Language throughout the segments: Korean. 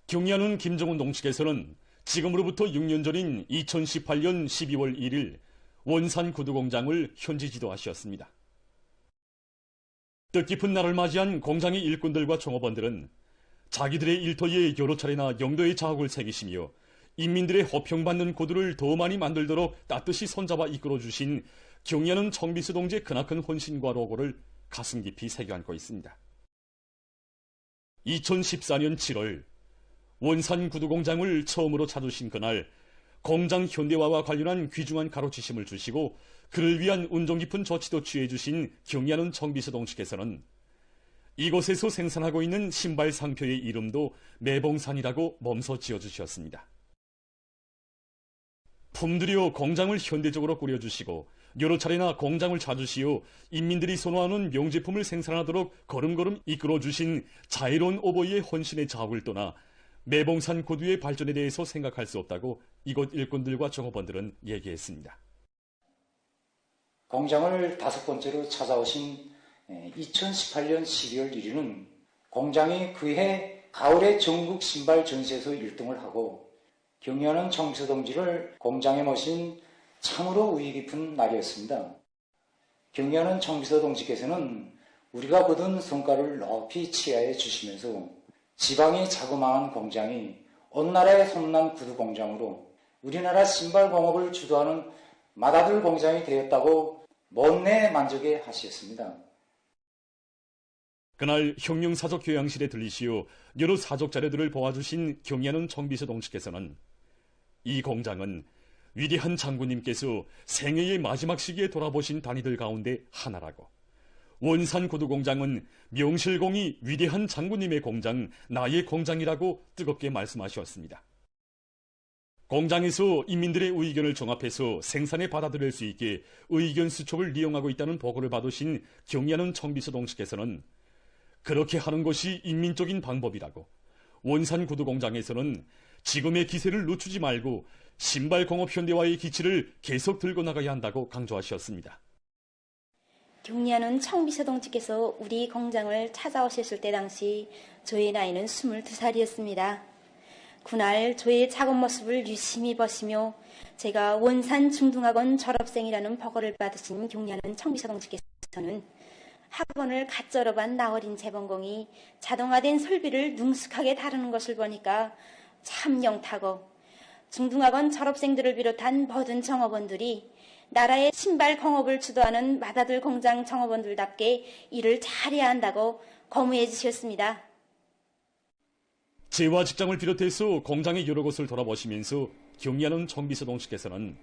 경리하는 김정은 동측에서는 지금으로부터 6년 전인 2018년 12월 1일 원산 구두공장을 현지 지도하셨습니다. 뜻깊은 날을 맞이한 공장의 일꾼들과 종업원들은 자기들의 일터에 여러 차례나 영도의 자욱을 새기시며 인민들의 호평받는 구두를 더 많이 만들도록 따뜻이 손잡아 이끌어주신 경리하는 청비서 동지의 크나큰 헌신과 로고를 가슴 깊이 새겨안고 있습니다. 2014년 7월 원산 구두공장을 처음으로 찾으신 그날 공장 현대화와 관련한 귀중한 가르치심을 주시고 그를 위한 운동 깊은 조치도 취해주신 경리하는 청비서 동측에서는 이곳에서 생산하고 있는 신발 상표의 이름도 매봉산이라고 몸소 지어주셨습니다. 품들여 공장을 현대적으로 꾸려주시고 여러 차례나 공장을 찾으시어 인민들이 선호하는 명제품을 생산하도록 걸음걸음 이끌어주신 자애로운 오보이의 헌신의 자욱을 떠나 매봉산 구두의 발전에 대해서 생각할 수 없다고 이곳 일꾼들과 종업원들은 얘기했습니다. 공장을 5번째로 찾아오신 2018년 12월 1일은 공장이 그해 가을에 전국 신발 전시에서 1등을 하고 경리하는 청비서 동지를 공장에 모신 참으로 의의 깊은 날이었습니다. 경리하는 청비서 동지께서는 우리가 거둔 성과를 높이 치하해 주시면서 지방이 자그마한 공장이 온 나라의 손난 구두 공장으로 우리나라 신발 공업을 주도하는 맏아들 공장이 되었다고 못내 만족해 하셨습니다. 그날 혁명사적 교양실에 들리시어 여러 사적 자료들을 보아주신 경리하는 청비서 동지께서는 이 공장은 위대한 장군님께서 생애의 마지막 시기에 돌아보신 단위들 가운데 하나라고, 원산 구두공장은 명실공히 위대한 장군님의 공장, 나의 공장이라고 뜨겁게 말씀하셨습니다. 공장에서 인민들의 의견을 종합해서 생산에 받아들일 수 있게 의견 수첩을 이용하고 있다는 보고를 받으신 경리하는 청비서 동지께서는 그렇게 하는 것이 인민적인 방법이라고, 원산 구두공장에서는 지금의 기세를 늦추지 말고 신발 공업 현대화의 기치를 계속 들고 나가야 한다고 강조하셨습니다. 경리하는 청비서 동지께서 우리 공장을 찾아오셨을 때 당시 저의 나이는 22살이었습니다. 그날 저의 작은 모습을 유심히 보시며 제가 원산 중등학원 졸업생이라는 보고를 받으신 경리하는 청비서 동지께서는 학원을 갓 졸업한 나어린 재봉공이 자동화된 설비를 능숙하게 다루는 것을 보니까 참 영타고 중등학원 졸업생들을 비롯한 모든 정업원들이 나라의 신발 공업을 주도하는 맏아들 공장 정업원들답게 일을 잘해야 한다고 고무해 주셨습니다. 재화 직장을 비롯해서 공장의 여러 곳을 돌아보시면서 경리하는 청비서 동지께서는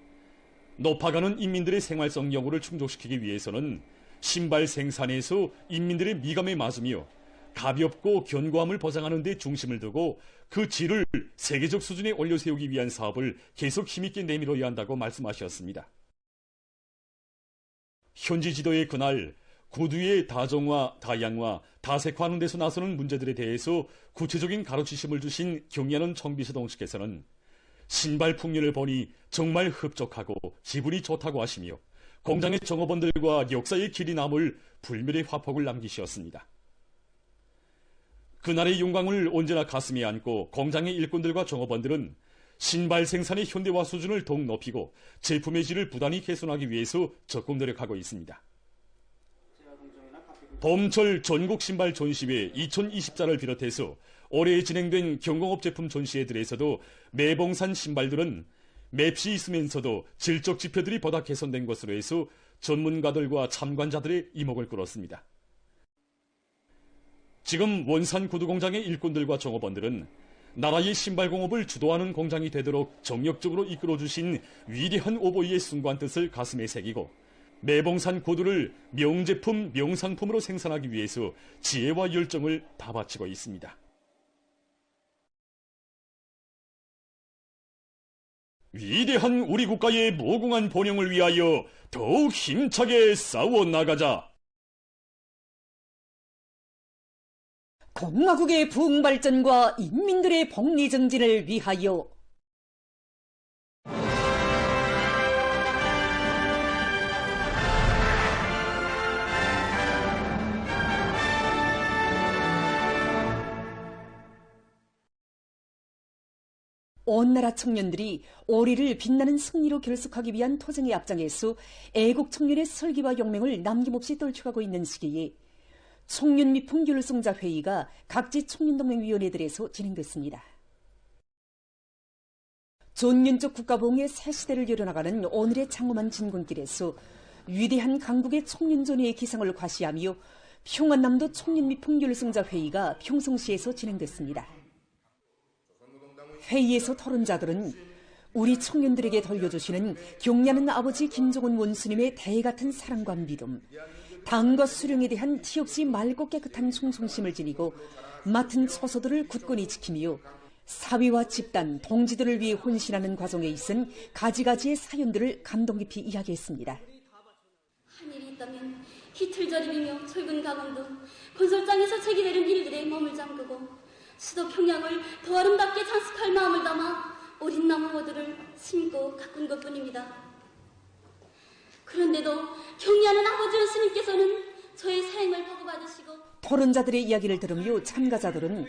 높아가는 인민들의 생활성 요구를 충족시키기 위해서는 신발 생산에서 인민들의 미감에 맞으며 가볍고 견고함을 보장하는 데 중심을 두고 그 질을 세계적 수준에 올려세우기 위한 사업을 계속 힘있게 내밀어야 한다고 말씀하셨습니다. 현지 지도의 그날 구두의 다정화, 다양화, 다색화하는 데서 나서는 문제들에 대해서 구체적인 가르치심을 주신 경리하는 청비서 동지께서는 신발 풍년을 보니 정말 흡족하고 기분이 좋다고 하시며 공장의 정업원들과 역사의 길이 남을 불멸의 화폭을 남기셨습니다. 그날의 영광을 언제나 가슴에 안고 공장의 일꾼들과 정업원들은 신발 생산의 현대화 수준을 더욱 높이고 제품의 질을 부단히 개선하기 위해서 적극 노력하고 있습니다. 봄철 전국 신발 전시회 2024를 비롯해서 올해 진행된 경공업 제품 전시회들에서도 매봉산 신발들은 맵시 있으면서도 질적 지표들이 보다 개선된 것으로 해서 전문가들과 참관자들의 이목을 끌었습니다. 지금 원산 구두공장의 일꾼들과 종업원들은 나라의 신발공업을 주도하는 공장이 되도록 정력적으로 이끌어주신 위대한 오보이의 숭고한 뜻을 가슴에 새기고 매봉산 구두를 명제품, 명상품으로 생산하기 위해서 지혜와 열정을 다 바치고 있습니다. 위대한 우리 국가의 무궁한 번영을 위하여 더욱 힘차게 싸워나가자. 공화국의 부흥발전과 인민들의 복리정진을 위하여 온 나라 청년들이 올해를 빛나는 승리로 결속하기 위한 투쟁의 앞장에서 애국 청년의 설기와 용맹을 남김없이 떨쳐가고 있는 시기에 청년미풍 결성자 회의가 각지 청년동맹위원회들에서 진행됐습니다. 전년적 국가보응의 새 시대를 열어나가는 오늘의 장엄한 진군길에서 위대한 강국의 청년전의의 기상을 과시하며 평안남도 청년미풍 결성자 회의가 평성시에서 진행됐습니다. 회의에서 토론자들은 우리 청년들에게 돌려주시는 경례하는 아버지 김정은 원수님의 대같은 사랑과 믿음, 당과 수령에 대한 티없이 맑고 깨끗한 충성심을 지니고 맡은 처소들을 굳건히 지키며 사회와 집단, 동지들을 위해 혼신하는 과정에 있은 가지가지의 사연들을 감동 깊이 이야기했습니다. 한 일이 있다면 이틀저림이며 철근 가공도 건설장에서 제기되는 일들에 몸을 잠그고 수도 평양을 더 아름답게 장식할 마음을 담아 어린 나무모들을 심고 가꾼 것뿐입니다. 그런데도 경리하는 아버지 원수님께서는 저의 사행을 보고받으시고 토론자들의 이야기를 들으며 참가자들은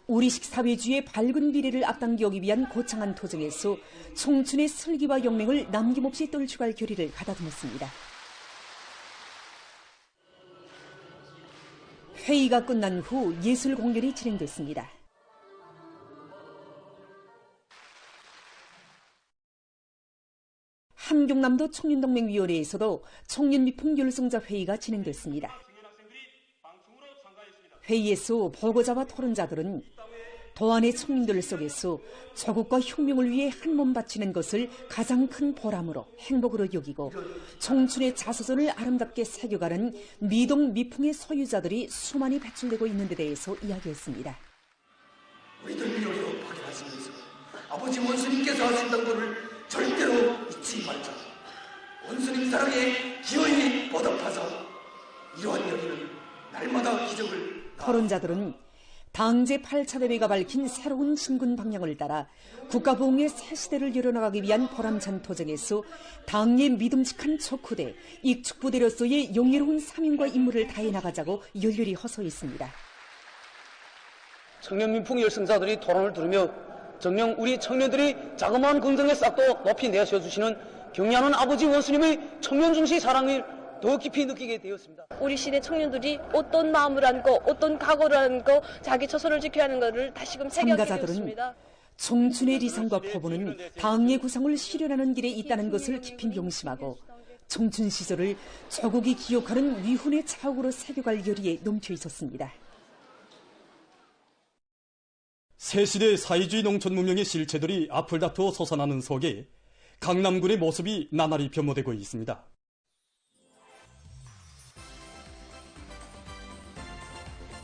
우리식 사회주의의 밝은 미래를 앞당기기 위한 거창한 투쟁에서 청춘의 슬기와 용맹을 남김없이 떨쳐갈 결의를 가다듬었습니다. 회의가 끝난 후 예술 공연이 진행됐습니다. 함경남도 청년동맹위원회에서도 청년미풍 결성자 회의가 진행됐습니다. 회의에서 보고자와 토론자들은 도안의 청년들 속에서 조국과 혁명을 위해 한몸 바치는 것을 가장 큰 보람으로 행복으로 여기고 청춘의 자서전을 아름답게 새겨가는 미동 미풍의 소유자들이 수많이 배출되고 있는 데 대해서 이야기했습니다. 우리들 미래로 파견하시면서 아버지 원수님께서 하신 당부를 절대로 잊지 말자. 원수님 사랑에 기어이 보답하자. 이러한 여기는 날마다 기적을 토론자들은 당제 8차 대회가 밝힌 새로운 진군 방향을 따라 국가보응의 새 시대를 열어나가기 위한 보람찬 도전에서 당의 믿음직한 척후대, 익축부대로서의 영예로운 사명과 임무를 다해 나가자고 열렬히 호소했습니다. 청년민풍 열성자들이 토론을 들으며 정녕 우리 청년들이 자그마한 긍정의 싹도 높이 내세워주시는 경리하는 아버지 원수님의 청년중시 사랑을 더 깊이 느끼게 되었습니다. 우리 시대 청년들이 어떤 마음을 안고 어떤 각오를 안고 자기 처소를 지켜야 하는 것을 다시금 새겨게 되었습니다. 청춘의 리상과 포부는 당의 구상을 실현하는 길에 있다는 것을 깊이 명심하고 청춘 시절을 조국이 기억하는 위훈의 차옥으로 새겨갈 열의에 넘쳐 있었습니다. 새시대 사회주의 농촌 문명의 실체들이 앞을 다투어 솟아나는 속에 강남군의 모습이 나날이 변모되고 있습니다.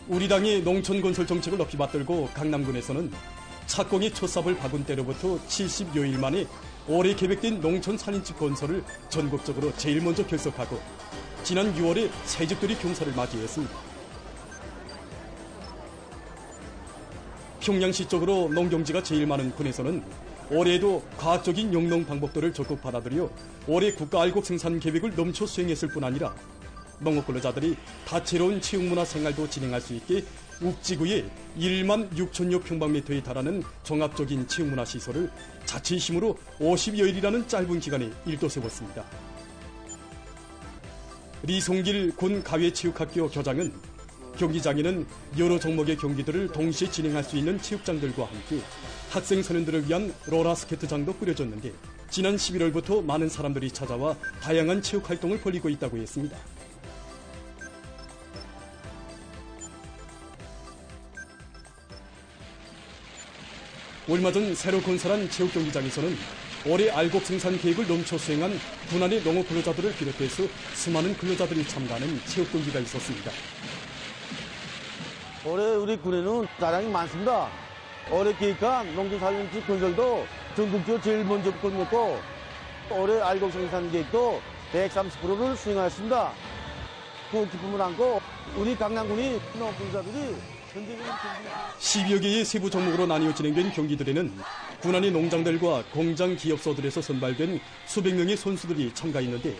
우리 당이 농촌 건설 정책을 높이 받들고 강남군에서는 착공의 첫 삽을 박은 때로부터 70여일 만에 올해 계획된 농촌 산인집 건설을 전국적으로 제일 먼저 결석하고 지난 6월에 새집들이 경사를 맞이했습니다. 평양시 쪽으로 농경지가 제일 많은 군에서는 올해에도 과학적인 영농 방법들을 적극 받아들여 올해 국가 알곡 생산 계획을 넘쳐 수행했을 뿐 아니라 농업 근로자들이 다채로운 체육문화 생활도 진행할 수 있게 읍지구에 1만 6천여 평방미터에 달하는 종합적인 체육문화 시설을 자체의 힘으로 50여일이라는 짧은 기간에 일도 세웠습니다. 리송길 군 가외체육학교 교장은 경기장에는 여러 종목의 경기들을 동시에 진행할 수 있는 체육장들과 함께 학생 선원들을 위한 롤러스케이트장도 꾸려졌는데 지난 11월부터 많은 사람들이 찾아와 다양한 체육 활동을 벌이고 있다고 했습니다. 얼마 전 새로 건설한 체육경기장에서는 올해 알곡 생산 계획을 넘쳐 수행한 군안의 농업 근로자들을 비롯해서 수많은 근로자들이 참가하는 체육경기가 있었습니다. 올해 우리 군에는 자랑이 많습니다. 올해 계획한 농촌산림집 건설도 전국적으로 제일 먼저 끝냈고 올해 알곡 생산 계획도 130%를 수행하였습니다. 그 기쁨을 안고 우리 강남군이 농업 근로자들이 10여 개의 세부 종목으로 나뉘어 진행된 경기들에는 군안의 농장들과 공장 기업소들에서 선발된 수백 명의 선수들이 참가했는데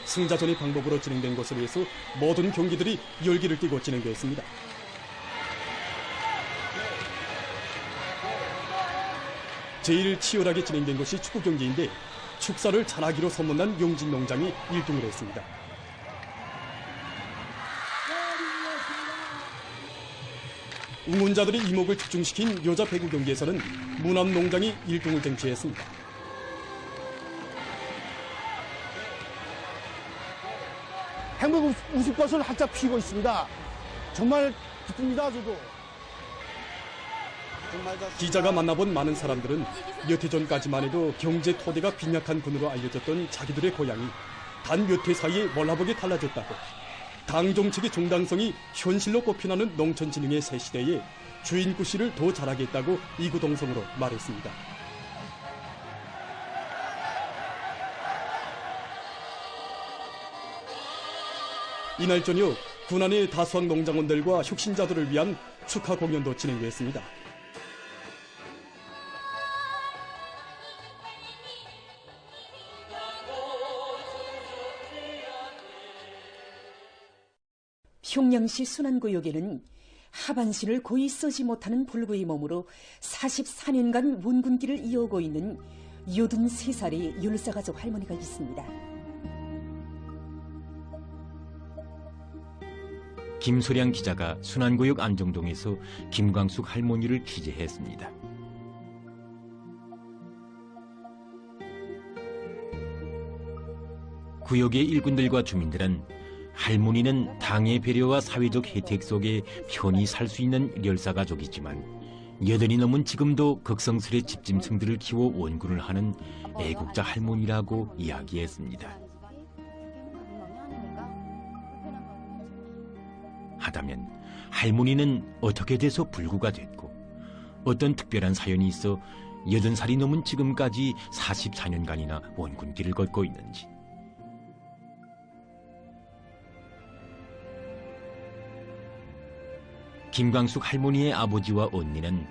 승자전의 방법으로 진행된 것에 의해서 모든 경기들이 열기를 띠고 진행되었습니다. 제일 치열하게 진행된 것이 축구 경기인데 축사를 잘하기로 소문난 용진농장이 1등을 했습니다. 응원자들의 이목을 집중시킨 여자 배구 경기에서는 무남농장이 1등을 쟁취했습니다. 행복 웃음꽃을 활짝 피고 있습니다. 정말 기쁩니다, 저도. 기자가 만나본 많은 사람들은 몇 해 전까지만 해도 경제 토대가 빈약한 군으로 알려졌던 자기들의 고향이 단 몇 해 사이에 몰라보게 달라졌다고, 당 정책의 정당성이 현실로 꼽히나는 농촌진흥의 새 시대에 주인구씨를 더 잘하겠다고 이구동성으로 말했습니다. 이날 저녁 군안의 다수학 농장원들과 혁신자들을 위한 축하 공연도 진행됐습니다. 평양시 순안구역에는 하반신을 거의 쓰지 못하는 불구의 몸으로 44년간 원군길을 이어오고 있는 83살의 열사가족 할머니가 있습니다. 김소량 기자가 순안구역 안정동에서 김광숙 할머니를 취재했습니다. 구역의 일꾼들과 주민들은 할머니는 당의 배려와 사회적 혜택 속에 편히 살 수 있는 열사가족이지만 여든이 넘은 지금도 극성스레 집짐승들을 키워 원군을 하는 애국자 할머니라고 이야기했습니다. 하다면 할머니는 어떻게 돼서 불구가 됐고 어떤 특별한 사연이 있어 80살이 넘은 지금까지 44년간이나 원군길을 걷고 있는지. 김광숙 할머니의 아버지와 언니는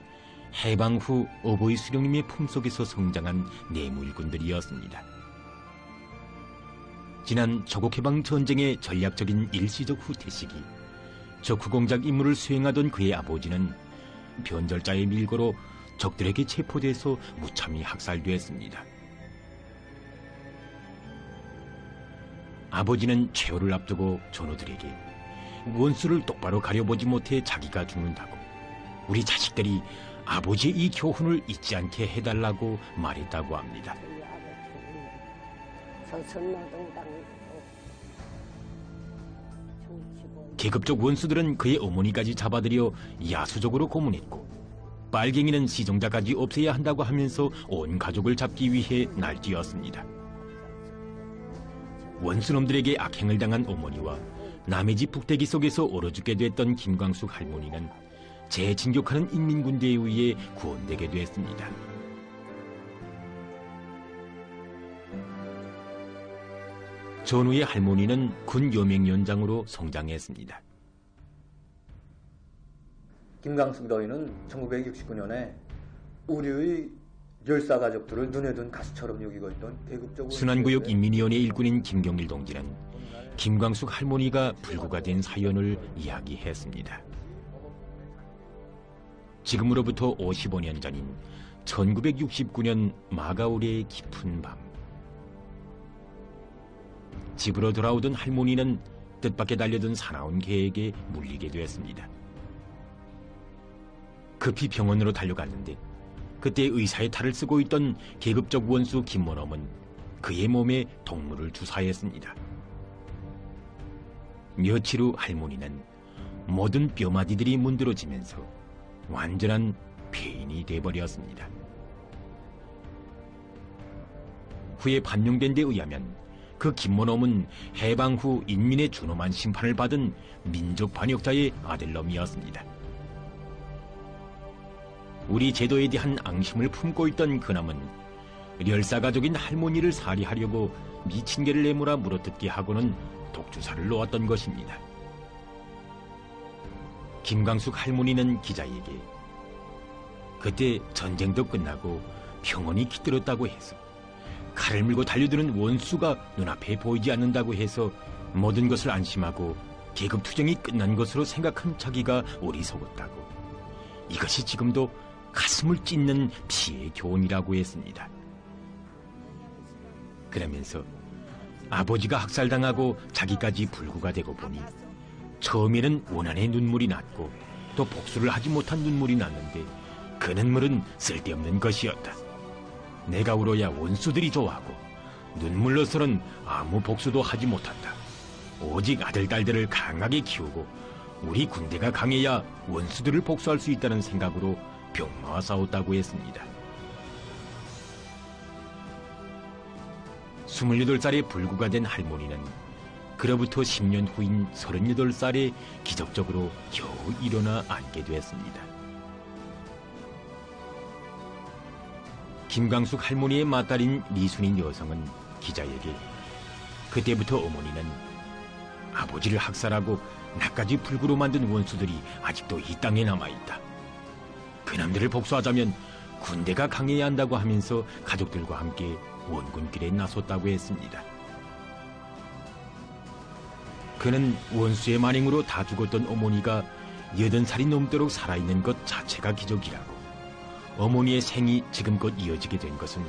해방 후 어버이 수령님의 품속에서 성장한 내무일꾼들이었습니다. 지난 조국해방 전쟁의 전략적인 일시적 후퇴 시기 적후공작 임무를 수행하던 그의 아버지는 변절자의 밀고로 적들에게 체포돼서 무참히 학살되었습니다. 아버지는 최후를 앞두고 전우들에게 원수를 똑바로 가려보지 못해 자기가 죽는다고, 우리 자식들이 아버지의 이 교훈을 잊지 않게 해달라고 말했다고 합니다. 계급적 원수들은 그의 어머니까지 잡아들여 야수적으로 고문했고, 빨갱이는 시종자까지 없애야 한다고 하면서 온 가족을 잡기 위해 날뛰었습니다. 원수놈들에게 악행을 당한 어머니와 남의 집 북대기 속에서 얼어 죽게 됐던 김광숙 할머니는 재진격하는 인민군대에 의해 구원되게 됐습니다. 전후의 할머니는 군 여맹연장으로 성장했습니다. 김광숙 너희는 1969년에 우리의 열사가족들을 눈에 둔 가시처럼 여기고 있던 계급적 순안구역 인민위원회 일꾼인 김경일 동지는 김광숙 할머니가 불구가 된 사연을 이야기했습니다. 지금으로부터 55년 전인 1969년 마가오리의 깊은 밤, 집으로 돌아오던 할머니는 뜻밖의 달려든 사나운 개에게 물리게 되었습니다. 급히 병원으로 달려갔는데 그때 의사의 탈을 쓰고 있던 계급적 원수 김모놈은 그의 몸에 동물을 주사했습니다. 며칠 후 할머니는 모든 뼈마디들이 문드러지면서 완전한 폐인이 돼버렸습니다. 후에 판명된 데 의하면 그 김모놈은 해방 후 인민의 준엄한 심판을 받은 민족 반역자의 아들놈이었습니다. 우리 제도에 대한 앙심을 품고 있던 그놈은 열사가족인 할머니를 살해하려고 미친 개를 내몰아 물어뜯게 하고는 독주사를 놓았던 것입니다. 김광숙 할머니는 기자에게 그때 전쟁도 끝나고 평온이 깃들었다고 해서 칼을 물고 달려드는 원수가 눈앞에 보이지 않는다고 해서 모든 것을 안심하고 계급투쟁이 끝난 것으로 생각한 자기가 어리석었다고, 이것이 지금도 가슴을 찢는 피의 교훈이라고 했습니다. 그러면서 아버지가 학살당하고 자기까지 불구가 되고 보니 처음에는 원한의 눈물이 났고 또 복수를 하지 못한 눈물이 났는데 그 눈물은 쓸데없는 것이었다. 내가 울어야 원수들이 좋아하고 눈물로서는 아무 복수도 하지 못한다. 오직 아들, 딸들을 강하게 키우고 우리 군대가 강해야 원수들을 복수할 수 있다는 생각으로 병마와 싸웠다고 했습니다. 28살에 불구가 된 할머니는 그로부터 10년 후인 38살에 기적적으로 겨우 일어나 앉게 되었습니다. 김광숙 할머니의 맏딸인 리순인 여성은 기자에게 그때부터 어머니는 아버지를 학살하고 나까지 불구로 만든 원수들이 아직도 이 땅에 남아있다. 그놈들을 복수하자면 군대가 강해야 한다고 하면서 가족들과 함께 원군길에 나섰다고 했습니다. 그는 원수의 만행으로 다 죽었던 어머니가 80살이 넘도록 살아있는 것 자체가 기적이라고, 어머니의 생이 지금껏 이어지게 된 것은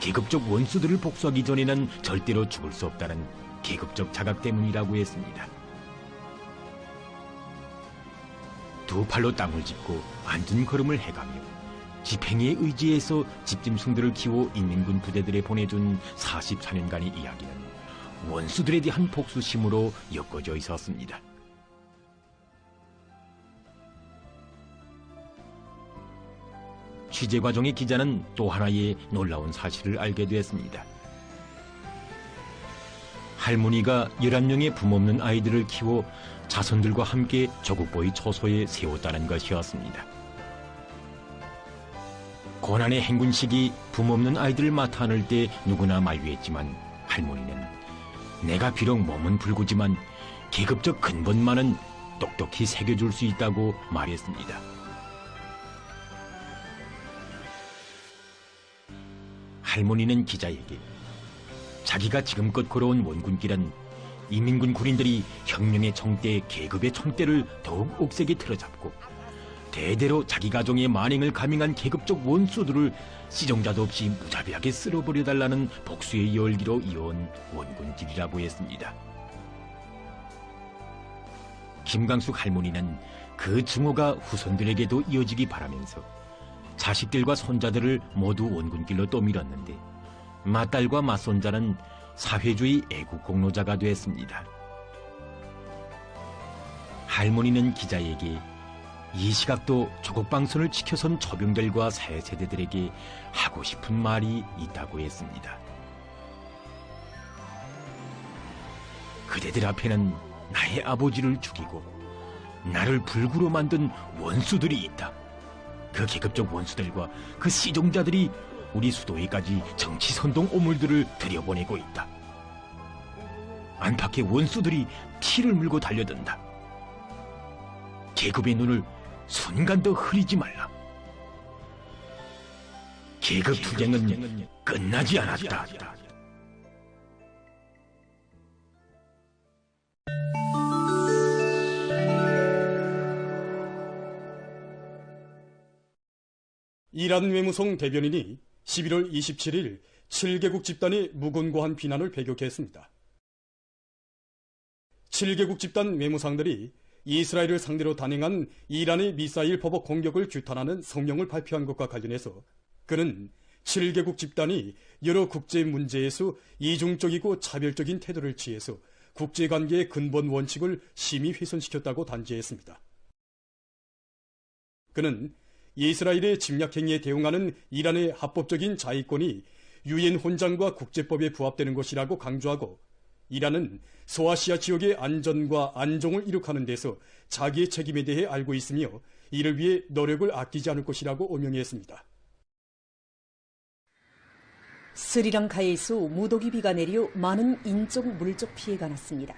계급적 원수들을 복수하기 전에는 절대로 죽을 수 없다는 계급적 자각 때문이라고 했습니다. 두 팔로 땅을 짚고 앉은 걸음을 해가며 집행의 의지에서 집짐승들을 키워 인민군 부대들에 보내준 44년간의 이야기는 원수들에 대한 복수심으로 엮어져 있었습니다. 취재 과정의 기자는 또 하나의 놀라운 사실을 알게 되었습니다. 할머니가 11명의 부모없는 아이들을 키워 자손들과 함께 조국보위 초소에 세웠다는 것이었습니다. 고난의 행군 시기 부모없는 아이들을 맡아 안을 때 누구나 만류했지만 할머니는 내가 비록 몸은 불구지만 계급적 근본만은 똑똑히 새겨줄 수 있다고 말했습니다. 할머니는 기자에게 자기가 지금껏 걸어온 원군길은 인민군 군인들이 혁명의 총대, 계급의 총대를 더욱 옥색에 틀어잡고 대대로 자기 가정의 만행을 감행한 계급적 원수들을 시정자도 없이 무자비하게 쓸어버려달라는 복수의 열기로 이어온 원군길이라고 했습니다. 김광숙 할머니는 그 증오가 후손들에게도 이어지기 바라면서 자식들과 손자들을 모두 원군길로 떠밀었는데 맏딸과 맏손자는 사회주의 애국 공로자가 되었습니다. 할머니는 기자에게 이 시각도 조국방선을 지켜선 초병들과 사회세대들에게 하고 싶은 말이 있다고 했습니다. 그대들 앞에는 나의 아버지를 죽이고 나를 불구로 만든 원수들이 있다. 그 계급적 원수들과 그 시종자들이 우리 수도에까지 정치선동 오물들을 들여보내고 있다. 안팎의 원수들이 피를 물고 달려든다. 계급의 눈을 순간도 흐리지 말라. 계급 투쟁은 끝나지 않았다. 이란 외무성 대변인이 11월 27일 7개국 집단의 무곤고한 비난을 배격했습니다. 7개국 집단 외무상들이 이스라엘을 상대로 단행한 이란의 미사일 포복 공격을 규탄하는 성명을 발표한 것과 관련해서 그는 7개국 집단이 여러 국제 문제에서 이중적이고 차별적인 태도를 취해서 국제관계의 근본 원칙을 심히 훼손시켰다고 단죄했습니다. 그는 이스라엘의 침략행위에 대응하는 이란의 합법적인 자위권이 유엔 헌장과 국제법에 부합되는 것이라고 강조하고 이란은 소아시아 지역의 안전과 안정을 이룩하는 데서 자기의 책임에 대해 알고 있으며 이를 위해 노력을 아끼지 않을 것이라고 오명했습니다. 스리랑카에서 무더기 비가 내려 많은 인적 물적 피해가 났습니다.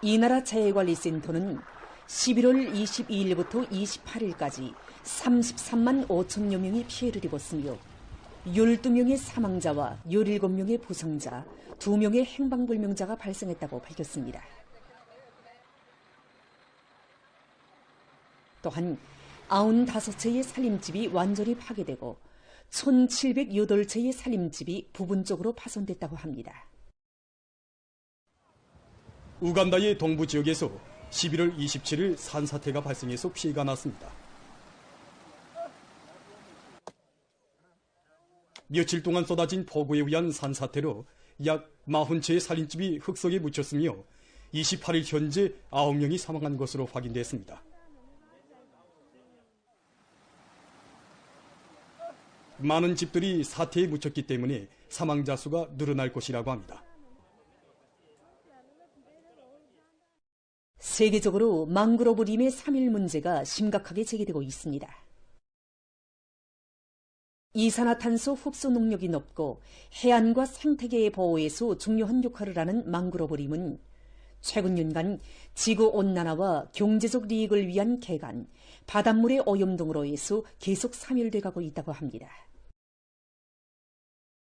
이 나라 재해관리센터는 11월 22일부터 28일까지 33만 5천여 명이 피해를 입었으며 12명의 사망자와 17명의 부상자, 2명의 행방불명자가 발생했다고 밝혔습니다. 또한 95채의 살림집이 완전히 파괴되고 1708채의 살림집이 부분적으로 파손됐다고 합니다. 우간다의 동부 지역에서 11월 27일 산사태가 발생해서 피해가 났습니다. 며칠 동안 쏟아진 폭우에 의한 산사태로 약 40채의 살림집이 흙속에 묻혔으며 28일 현재 9명이 사망한 것으로 확인됐습니다. 많은 집들이 사태에 묻혔기 때문에 사망자 수가 늘어날 것이라고 합니다. 세계적으로 망그로브 림의 사멸 문제가 심각하게 제기되고 있습니다. 이산화탄소 흡수 능력이 높고 해안과 생태계의 보호에서 중요한 역할을 하는 망그로브 림은 최근 년간 지구온난화와 경제적 이익을 위한 개간, 바닷물의 오염 등으로 해서 계속 사멸돼 가고 있다고 합니다.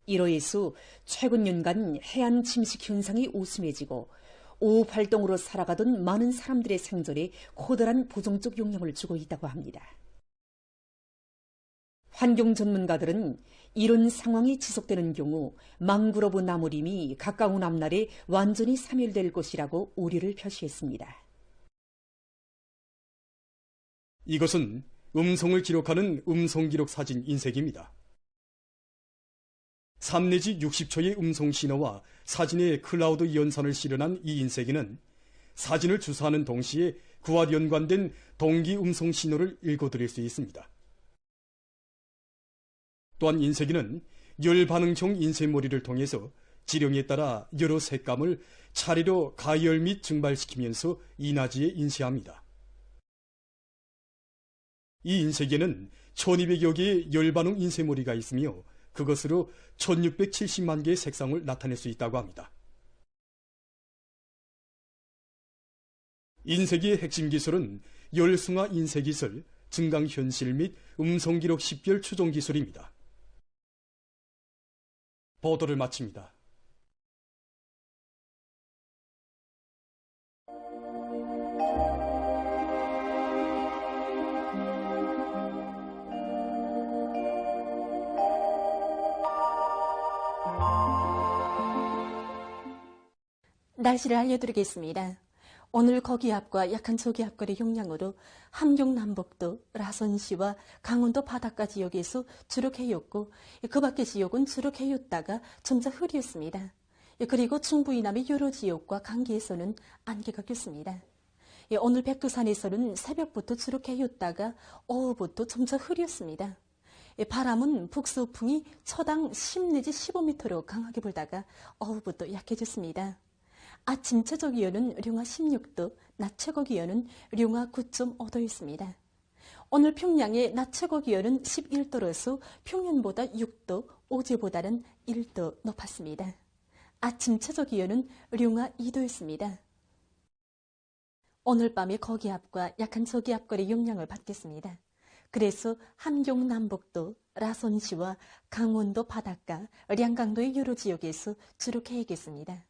이로 해서 최근 년간 해안 침식 현상이 우스매지고 오업 활동으로 살아가던 많은 사람들의 생존에 커다란 부정적 영향을 주고 있다고 합니다. 환경 전문가들은 이런 상황이 지속되는 경우 망그로브 나무림이 가까운 앞날에 완전히 사멸될 것이라고 우려를 표시했습니다. 이것은 음성을 기록하는 음성기록 사진 인쇄기입니다. 3 내지 60초의 음성 신호와 사진의 클라우드 연산을 실현한 이 인쇄기는 사진을 주사하는 동시에 그와 연관된 동기 음성 신호를 읽어드릴 수 있습니다. 또한 인쇄기는 열반응형 인쇄머리를 통해서 지령에 따라 여러 색감을 차례로 가열 및 증발시키면서 인화지에 인쇄합니다. 이 인쇄기에는 1200여 개의 열반응 인쇄머리가 있으며 그것으로 1670만 개의 색상을 나타낼 수 있다고 합니다. 인쇄기의 핵심 기술은 열승화 인쇄 기술, 증강 현실 및 음성기록 식별 추종 기술입니다. 보도를 마칩니다. 날씨를 알려드리겠습니다. 오늘 거기압과 약한 저기압거리 영향으로 함경 남북도, 라선시와 강원도 바닷가 지역에서 주로 개였고 그 밖의 지역은 주로 개였다가 점차 흐렸습니다. 그리고 중부 이남의 여러 지역과 강계에서는 안개가 꼈습니다. 오늘 백두산에서는 새벽부터 주로 개였다가 오후부터 점차 흐렸습니다. 바람은 북서풍이 초당 10 내지 15m로 강하게 불다가 오후부터 약해졌습니다. 아침 최저 기온은 령화 16도, 낮 최고 기온은 령화 9.5도였습니다. 오늘 평양의 낮 최고 기온은 11도로서 평년보다 6도, 어제보다는 1도 높았습니다. 아침 최저 기온은 령화 2도였습니다. 오늘 밤에 거기압과 약한 저기압거리 영향을 받겠습니다. 그래서 함경 남북도, 라선시와 강원도 바닷가, 량강도의 여러 지역에서 주로 개겠습니다.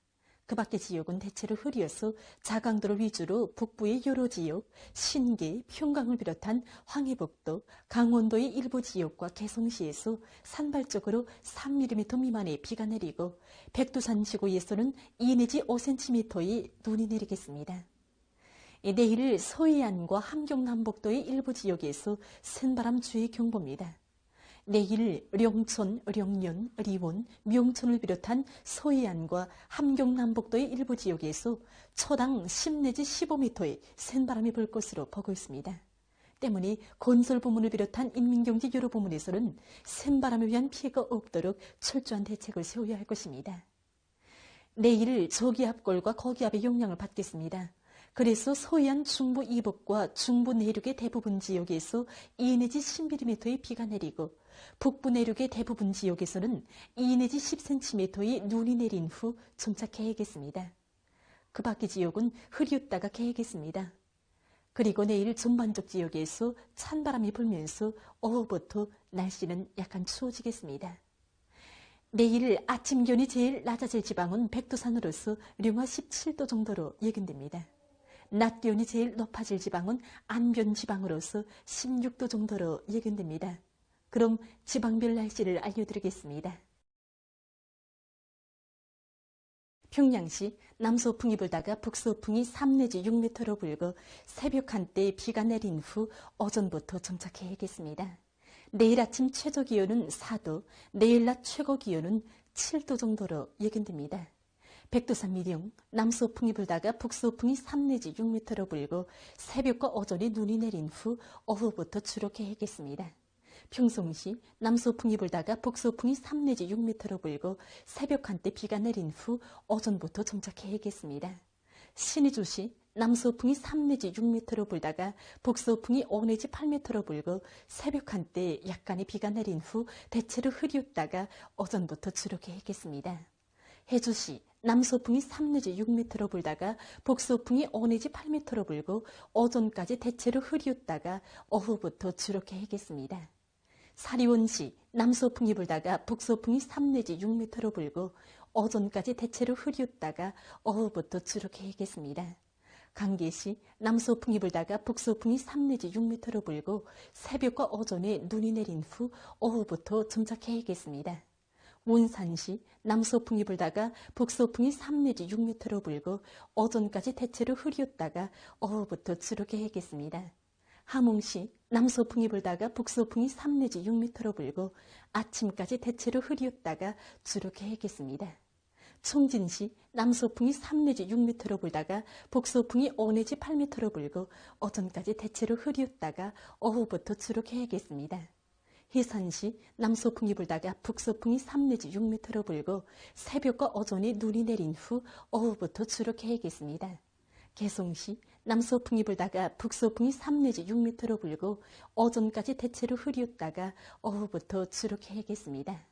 그 밖의 지역은 대체로 흐려서 자강도를 위주로 북부의 여러 지역, 신기, 평강을 비롯한 황해북도, 강원도의 일부 지역과 개성시에서 산발적으로 3mm 미만의 비가 내리고 백두산 지구에서는 2 내지 5cm의 눈이 내리겠습니다. 내일 서해안과 함경 남북도의 일부 지역에서 센바람 주의 경보입니다. 내일 령촌, 령년, 리원, 명촌을 비롯한 서해안과 함경 남북도의 일부 지역에서 초당 10 내지 15m의 센바람이 불 것으로 보고 있습니다. 때문에 건설 부문을 비롯한 인민경제 여러 부문에서는 센바람에 의한 피해가 없도록 철저한 대책을 세워야 할 것입니다. 내일 저기압골과 거기압의 영향을 받겠습니다. 그래서 서해안 중부 이북과 중부 내륙의 대부분 지역에서 2 내지 10mm의 비가 내리고 북부 내륙의 대부분 지역에서는 2 내지 10cm의 눈이 내린 후 점차 개겠습니다. 그 밖의 지역은 흐렸다가 개겠습니다. 그리고 내일 전반적 지역에서 찬바람이 불면서 오후부터 날씨는 약간 추워지겠습니다. 내일 아침 기온이 제일 낮아질 지방은 백두산으로서 령화 17도 정도로 예견됩니다. 낮 기온이 제일 높아질 지방은 안변 지방으로서 16도 정도로 예견됩니다. 그럼 지방별 날씨를 알려드리겠습니다. 평양시 남서풍이 불다가 북서풍이 3 내지 6m로 불고 새벽 한때 비가 내린 후 오전부터 정착해야겠습니다. 내일 아침 최저 기온은 4도, 내일 낮 최고 기온은 7도 정도로 예견됩니다. 백두산 미령 남서풍이 불다가 북서풍이 3 내지 6m로 불고 새벽과 오전에 눈이 내린 후 오후부터 주룩해야겠습니다. 평송시 남서풍이 불다가 북서풍이 3 내지 6m로 불고 새벽 한때 비가 내린 후 오전부터 정착해야겠습니다. 신의주시 남서풍이 3 내지 6m로 불다가 북서풍이 5 내지 8m로 불고 새벽 한때 약간의 비가 내린 후 대체로 흐렸다가 오전부터 주룩해야겠습니다. 해주시 남서풍이 3 내지 6m로 불다가 북서풍이 5 내지 8m로 불고 오전까지 대체로 흐렸다가 오후부터 주룩해야겠습니다. 사리원시 남서풍이 불다가 북서풍이 3 내지 6m로 불고 오전까지 대체로 흐렸다가 오후부터 주룩해야겠습니다. 강계시 남서풍이 불다가 북서풍이 3 내지 6m로 불고 새벽과 오전에 눈이 내린 후 오후부터 정착해야겠습니다. 원산시 남서풍이 불다가 북서풍이 3 내지 6m로 불고 오전까지 대체로 흐렸다가 오후부터 주룩해야겠습니다. 함흥시 남서풍이 불다가 북서풍이 3 내지 6m로 불고 아침까지 대체로 흐렸다가 주룩해야겠습니다. 총진시 남서풍이 3 내지 6m로 불다가 북서풍이 5 내지 8m로 불고 오전까지 대체로 흐렸다가 오후부터 주룩해야겠습니다. 해산시 남서풍이 불다가 북서풍이 3 내지 6m로 불고 새벽과 오전에 눈이 내린 후 오후부터 주룩해야겠습니다. 개성시 남서풍이 불다가 북서풍이 3 내지 6m로 불고 오전까지 대체로 흐렸다가 오후부터 주룩해야겠습니다.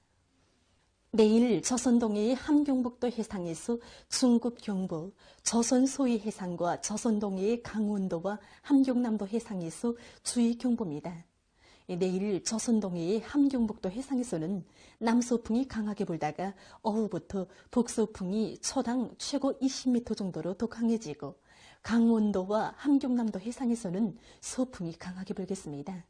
내일 조선동해의 함경북도 해상에서 중국 경보, 조선 소위 해상과 조선동해의 강원도와 함경남도 해상에서 주의 경보입니다. 내일 조선동해의 함경북도 해상에서는 남서풍이 강하게 불다가 오후부터 북서풍이 초당 최고 20m 정도로 더 강해지고 강원도와 함경남도 해상에서는 서풍이 강하게 불겠습니다.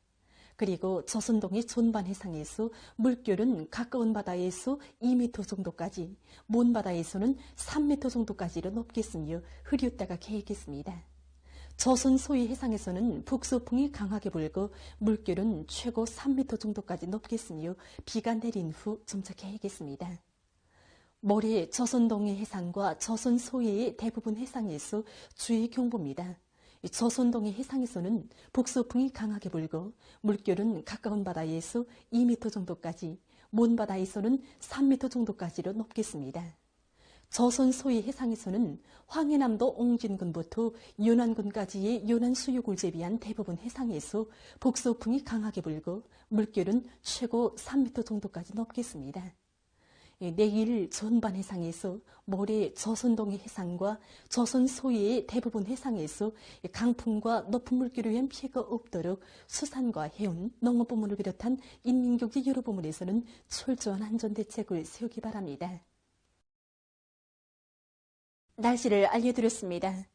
그리고 조선동해 존반 해상에서 물결은 가까운 바다에서 2m 정도까지, 먼 바다에서는 3m 정도까지로 높겠으며 흐렸다가 개겠습니다. 조선 소위 해상에서는 북서풍이 강하게 불고 물결은 최고 3m 정도까지 높겠으며 비가 내린 후 정착해야겠습니다. 모레 조선동해 해상과 조선 소해의 대부분 해상에서 주의 경보입니다. 조선동해 해상에서는 북서풍이 강하게 불고 물결은 가까운 바다에서 2m 정도까지, 먼 바다에서는 3m 정도까지로 높겠습니다. 조선 소위 해상에서는 황해남도 옹진군부터 연안군까지의 연안 수육을 제비한 대부분 해상에서 북서풍이 강하게 불고 물결은 최고 3m 정도까지 높겠습니다. 내일 전반 해상에서 모레 조선동해 해상과 조선 소해의 대부분 해상에서 강풍과 높은 물결에 의한 피해가 없도록 수산과 해운, 농업부문을 비롯한 인민경제 여러 부문에서는 철저한 안전대책을 세우기 바랍니다. 날씨를 알려드렸습니다.